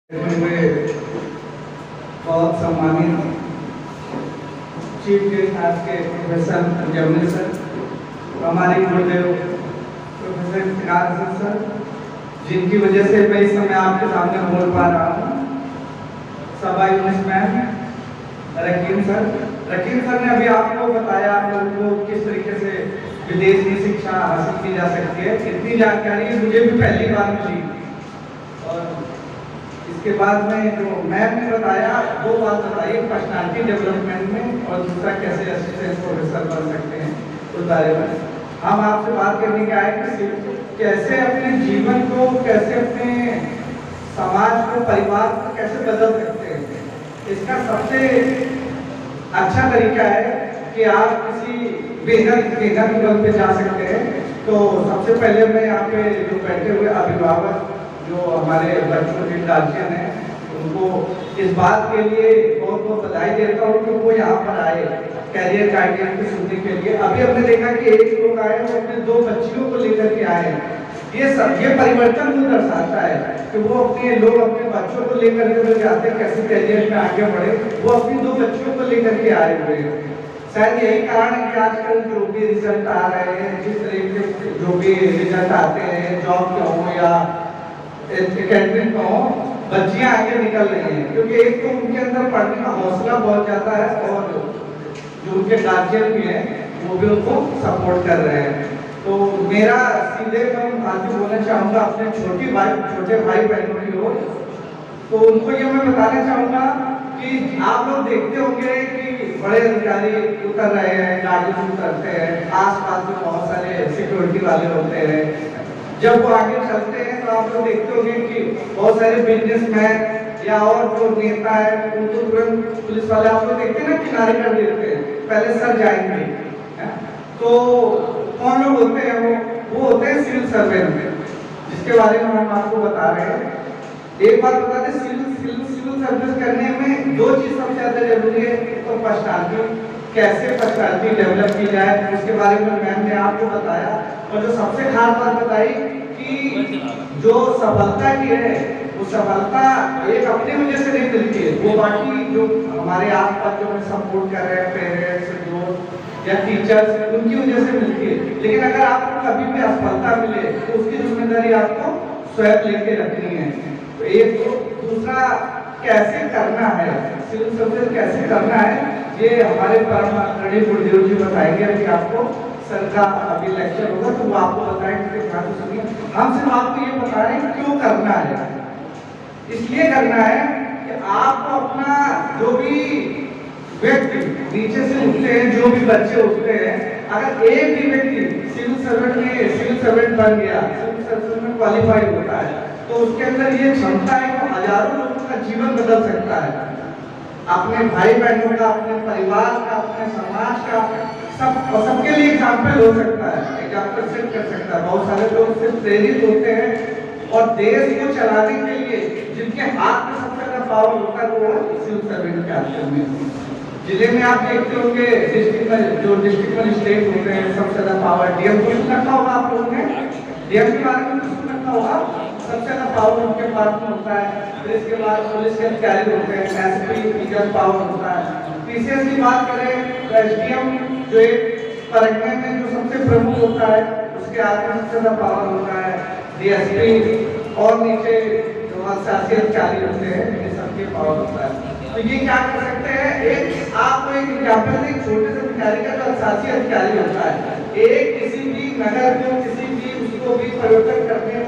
हुए बहुत सम्मानित चीफ गेस्ट आज के प्रोफेसर जमनी सर, हमारे गुरुदेव प्रोफेसर किनार सर, जिनकी वजह से मैं इस समय आपके सामने बोल पा रहा हूँ। सभा मैम, रकीम सर ने अभी आपको बताया आपको किस तरीके से विदेश की शिक्षा हासिल की जा सकती है। इतनी जानकारी मुझे भी पहली बार मिली। और इसके बाद में जो मैम ने बताया वो बात बताइए पर्सनालिटी डेवलपमेंट में, और दूसरा कैसे असिस्टेंट प्रोफेसर बन सकते हैं उस बारे में हम आपसे बात करने के आए कि कैसे अपने जीवन को, कैसे अपने समाज को, परिवार को कैसे बदल सकते हैं। इसका सबसे अच्छा तरीका है कि आप किसी बेहतर लेवल पे जा सकते हैं। तो सबसे पहले मैं यहाँ पे जो बैठे हुए अभिभावक जो हमारे बच्चों के गार्जियन हैं उनको इस बात के लिए बहुत बहुत बधाई देता हूँ कि वो यहाँ पर आए कैरियर गाइडेंस को सुनने के लिए। अभी हमने देखा कि एक लोग आए वो अपने 2 बच्चियों को लेकर के आए। ये परिवर्तन वो दर्शाता है कि वो अपने बच्चों को लेकर के जो जाते हैं कैसे कैरियर में आगे बढ़े, वो अपनी 2 बच्चियों को लेकर के आए हुए हैं। शायद यही कारण है कि आजकल जो भी रिजल्ट आ रहे हैं, जिस तरीके से जो भी रिजल्ट आते हैं, जॉब के हो या एकेडमिक में हो, बच्चियां आगे निकल रही हैं। क्योंकि एक तो उनके अंदर पढ़ने का हौसला बहुत ज्यादा है और जो उनके गार्जियन भी हैं वो भी उनको सपोर्ट कर रहे हैं। तो मेरा सीधे मैं आज बोलना चाहूँगा अपने छोटे भाई बहनों की ओर। तो उनको ये मैं बताना चाहूँगा कि आप लोग देखते होंगे कि बड़े अधिकारी उतर रहे हैं, गाड़ी से उतरते हैं, आस-पास में बहुत सारे सिक्योरिटी वाले होते हैं। जब वो आगे चलते हैं तो आप लोग देखते होंगे कि बहुत सारे बिजनेसमैन या और जो नेता है उनको तुरंत पुलिस वाले आप लोग देखते हैं ना किनारे कर देते हैं, पहले सर जाएंगे। तो कौन लोग होते हैं? वो होते हैं सिविल सर्वेंट, जिसके बारे में हम आपको बता रहे हैं। एक बात बता दें, सिविल सर्विस करने में 2 चीज सबसे ज्यादा जरूरी है। तो पर्सनालिटी, कैसे पर्सनालिटी डेवलप की जाए उसके बारे में मैम ने आपको बताया। और जो सबसे खास बात बताई कि जो सफलता की है वो सफलता एक अपनी वजह से नहीं मिलती है, वो बाकी जो हमारे आसपास जो हमें सपोर्ट कर रहे हैं, पेरेंट्स, दोस्त या टीचर्स, उनकी वजह से मिलती है। लेकिन अगर आपको कभी भी असफलता मिले तो उसकी जिम्मेदारी आपको स्वयं लेके रखनी है। तो एक तो दूसरा कैसे करना है, सिविल सर्विस कैसे करना है, ये हमारे परम आदरणीय गुरुदेव जी बताएंगे। अभी आपको सर का अभी लेक्चर होगा तो वो आपको बताएंगे, ध्यान से सुनिए। हम सिर्फ आपको ये बता रहे हैं क्यों करना है। इसलिए करना है कि आपको अपना जो भी व्यक्ति नीचे से उठते हैं, जो भी बच्चे उठते हैं, अगर एक भी व्यक्ति सिविल सर्वेंट बन गया, सिविल सर्विस में क्वालिफाई होता है, तो उसके अंदर ये क्षमता है कि हजारों लोगों का जीवन बदल सकता है। अपने भाई बहनों का, अपने परिवार का, अपने समाज का, सबके लिए एग्जाम्पल हो सकता है, एग्जाम्पल सेट कर सकता है। बहुत सारे लोग उससे प्रेरित होते हैं और देश को चलाने के लिए जिनके हाथ में सबसे ज्यादा पावर होता है वो सिविल सर्वेंट के हाथ में। जिले में आप देखते होंगे डिस्ट्रिक्ट मजिस्ट्रेट होते हैं, सबसे ज्यादा पावर डीएम को रखा होगा। आप लोगों ने डीएम के बारे में कुछ रखा होगा, सबसे ज्यादा पावर उनके पास में होता है। फिर इसके बाद पुलिस के अधिकारी होते हैं, एसपी लीगल पावर होता है। पीसीएस की बात करें तो एसडीएम जो एक परगने में जो सबसे प्रमुख होता है, उसके आगे सबसे ज्यादा पावर होता है। डीएसपी और नीचे जो शासी अधिकारी होते हैं, ये सबके पावर होता है। तो ये क्या कर सकते हैं, एक आपको एक एग्जाम्पल दें, छोटे से अधिकारी का जो शासी अधिकारी होता है, एक किसी भी नगर को, किसी भी उसको भी परिवर्तन करने,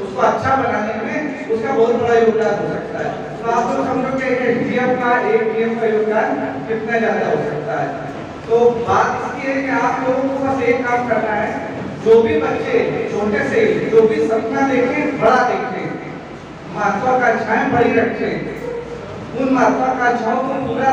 उसको अच्छा बनाने में उसका बहुत बड़ा योगदान हो सकता है। तो आप लोग समझो कि एक डीएम का योगदान कितना ज्यादा हो सकता है। तो बात इसकी है कि आप लोगों को बस एक काम करना है, जो भी बच्चे छोटे से जो भी सपना देखें, बड़ा देखें, महत्वाकांक्षाएं बड़ी रखें, उन महत्वाकांक्षाओं को पूरा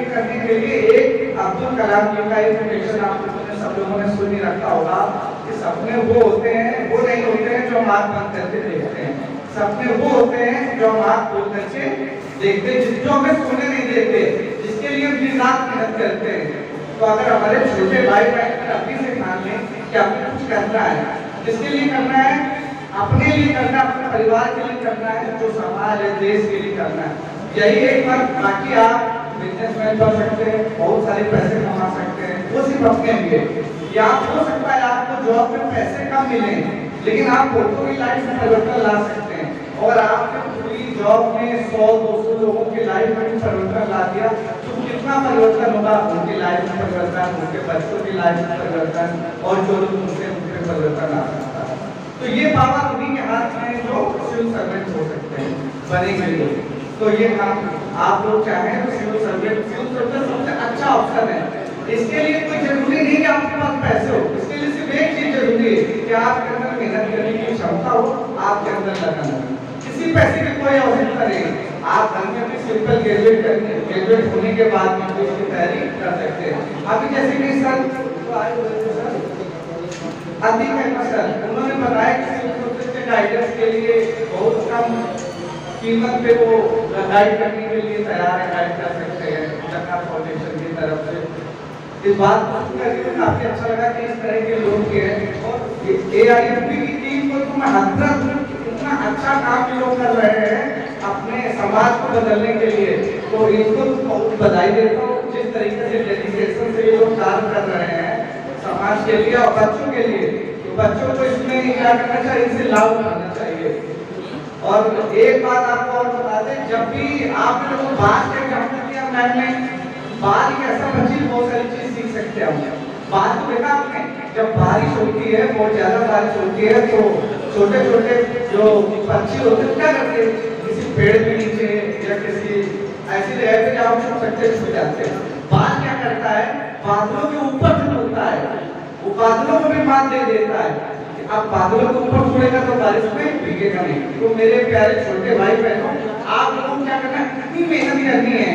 करने के लिए एक अब्दुल कलाम जी का एक कोटेशन आप लोगों ने, सब लोगों ने सुन ही रखा होगा कि सपने वो होते हैं, वो नहीं होते हैं जो हम आँख बंद करके देखते हैं। सपने वो होते हैं जो हम आँख खोल करके देखते हैं, जो हमें सोने नहीं देते, जिसके लिए हम दिन रात मेहनत करते हैं। तो अगर हमारे छोटे भाई बहन अभी से ठान लें कि हमें कुछ करना है, जिसके लिए करना है, अपने लिए करना है, अपने परिवार के लिए करना है, जो समाज है देश के लिए करना है, यही एक बात। बाकी आप बिजनेसमैन बन सकते हैं, बहुत सारे पैसे कमा सकते हैं, वो सिर्फ अपने लिए। या हो सकता है आपको जॉब में पैसे कम मिले लेकिन आप लोगों की लाइफ में परिवर्तन ला सकते हैं। और आपने पूरी जॉब में 100-200 लोगों की लाइफ में परिवर्तन ला दिया तो कितना परिवर्तन होगा, उनकी लाइफ में परिवर्तन, उनके बच्चों की लाइफ में परिवर्तन, और जो लोग उनसे परिवर्तन आ सकता है। तो ये पावर उन्हीं के हाथ में जो सिविल सर्वेंट हो सकते हैं बनेंगे। तो ये काम आप लोग चाहें तो सिविल सर्वेंट सबसे अच्छा ऑप्शन है। इसके लिए कोई जरूरी नहीं कि आपके पास पैसे हो, इसके लिए सिर्फ एक चीज जरूरी है कि आपके अंदर मेहनत करने की क्षमता हो, आपके अंदर लगन हो। किसी पैसे की कोई आवश्यकता नहीं, आप घर में भी सिंपल ग्रेजुएट होने के बाद भी तो इसकी तैयारी कर सकते हैं। अभी जैसे कि सर अधिक है सर, उन्होंने बताया कि सिविल गाइडेंस के लिए बहुत कम कीमत पे वो गाइड करने के लिए तैयार है, गाइड कर सकते हैं जगन्नाथ फाउंडेशन की तरफ से। इस बात को सुनकर काफी अच्छा लगा कि इस तरह के लोग हैं और एआईएमपी की टीम को तो मैं इतना अच्छा काम ये लोग कर रहे हैं अपने समाज को बदलने के लिए, तो इनको बहुत बधाई देता हूँ। जिस तरीके से डेडिकेशन से ये लोग कार्य कर रहे हैं समाज के लिए और बच्चों के लिए, तो बच्चों को इसमें क्या करना चाहिए, इसे लागू करना चाहिए। और एक बात आपको और बता दें, जब भी आप लोग बात के बाहर एक ऐसा बच्ची बहुत सारी चीज सीख सकते हैं। बाहर तो देखा आपने, जब बारिश होती है, बहुत ज्यादा बारिश होती है, तो छोटे छोटे जो पक्षी होते हैं क्या करते हैं, किसी पेड़ के नीचे या किसी ऐसी जगह पे जाओ छुप सकते छुप जाते हैं। बाहर क्या करता है, बादलों के ऊपर जो होता है वो बादलों को भी मात दे देता है। अब बादलों के ऊपर छोड़ेगा तो बारिश में भीगेगा नहीं। तो मेरे प्यारे छोटे भाई बहनों, आप लोगों को क्या करना है, इतनी मेहनत करनी है,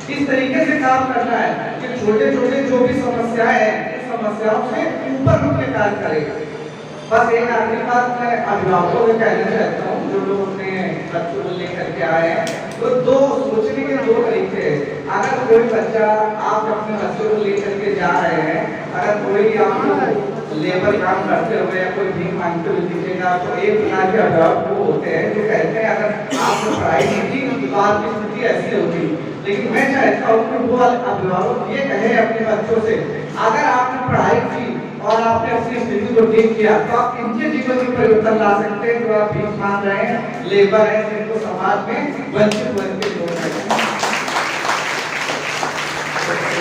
इस तरीके से काम करना है कि छोटे छोटे जो भी समस्याएं हैं, इस समस्याओं से ऊपर उठ के कार्य करेगा। बस एक आखिरी बात मैं अभिभावकों को कहना चाहता हूँ, जो लोग अपने बच्चों को लेकर के आए हैं, तो दो सोचने के दो तरीके हैं। अगर कोई बच्चा, आप अपने बच्चों को लेकर के जा रहे हैं, अगर कोई आपको लेबर काम करते हुए या कोई भीख मांगते हुए दिखेगा, तो एक प्रकार के अभिभावक वो होते हैं जो कहते हैं अगर आपने पढ़ाई नहीं की तो आपकी स्थिति ऐसी होगी। लेकिन मैं चाहता हूँ कि वो अभिभावक ये कहे अपने बच्चों से, अगर आपने पढ़ाई की और आपने अपनी स्थिति को ठीक किया तो आप इनके जीवन में परिवर्तन ला सकते हैं। जो आप भीख मांग रहे हैं, लेबर है, जिनको समाज में वंचित वर्ग के लोग हैं।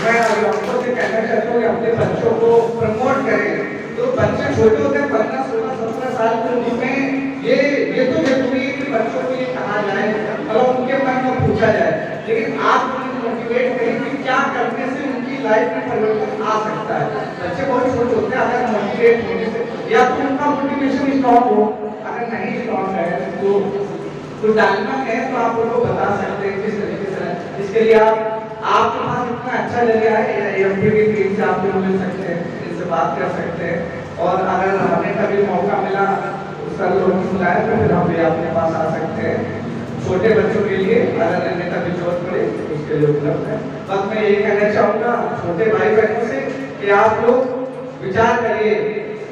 मैं अभिभावकों से कहना चाहता हूँ कि अपने बच्चों को प्रमोट करें। तो बच्चे छोटे होते हैं, 15, 16, 17 साल के उनमें ये तो जरूरी है कि बच्चों को ये कहा जाए और उनके मन में पूछा जाए, लेकिन आप उन्हें मोटिवेट करें कि क्या करने से उनकी लाइफ में परिवर्तन आ सकता है। बच्चे बहुत छोटे होते हैं, अगर मोटिवेट होने से या तो उनका मोटिवेशन स्ट्रॉन्ग हो, अगर नहीं स्ट्रॉन्ग है तो डालना है तो आप उनको बता सकते हैं किस तरीके से। इसके लिए आपके पास इतना अच्छा जरिया है, एएमपी की टीम से आप लोग मिल सकते हैं, इनसे बात कर सकते हैं। और अगर हमें कभी मौका मिला सर लोगों को बुलाया तो फिर हम भी आपके पास आ सकते हैं। छोटे बच्चों के लिए अगर रहने का भी जरूरत पड़े उसके लिए उपलब्ध है। बस मैं यही कहना चाहूँगा छोटे भाई बहनों से कि आप लोग विचार करिए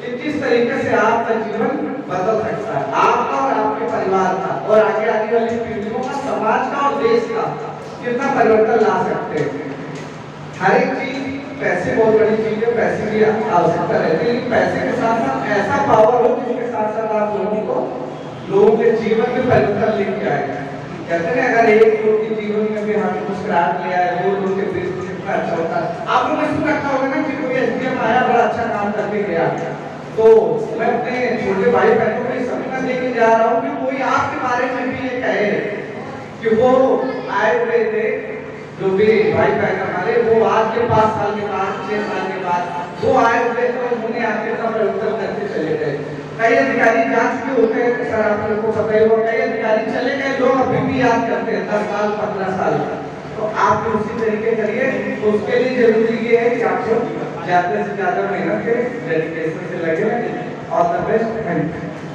कि किस तरीके से आपका जीवन बदल सकता है, आपका और आपके परिवार का, और आगे आने वाली पीढ़ियों का, समाज का और देश का कितना परिवर्तन ला सकते हैं। हर एक चीज, पैसे बहुत बड़ी चीज है, पैसे की आवश्यकता रहती है, लेकिन पैसे के साथ साथ ऐसा पावर हो जिसके साथ साथ आप लोगों के जीवन में परिवर्तन लेके आएगा। कहते हैं अगर एक लोग के जीवन में भी हम मुस्कुराहट ले आए, दो लोग के बीच में कितना अच्छा होता है। आप लोगों ने सुना रखा होगा ना कि कोई एसडीएम आया, बड़ा अच्छा काम करके गया, तो मैं अपने छोटे भाई बहनों को समझना लेके जा रहा हूँ कि कोई आपके बारे में भी ये कहे कि वो आए हुए थे, जो भी भाई बहन हमारे, वो आज के 5 साल के बाद, 6 साल के बाद वो आए हुए तो उन्होंने आपके साथ परिवर्तन करके चले गए। कई अधिकारी जा चुके होते हैं, सर आप लोगों को पता ही होगा, कई अधिकारी चले गए, लोग अभी भी याद करते हैं 10 साल 15 साल। तो आप उसी तरीके करिए। तो उसके लिए जरूरी ये है कि आप लोग ज्यादा से ज्यादा मेहनत करें, डेडिकेशन से लगे रहें। All the best. Thank you.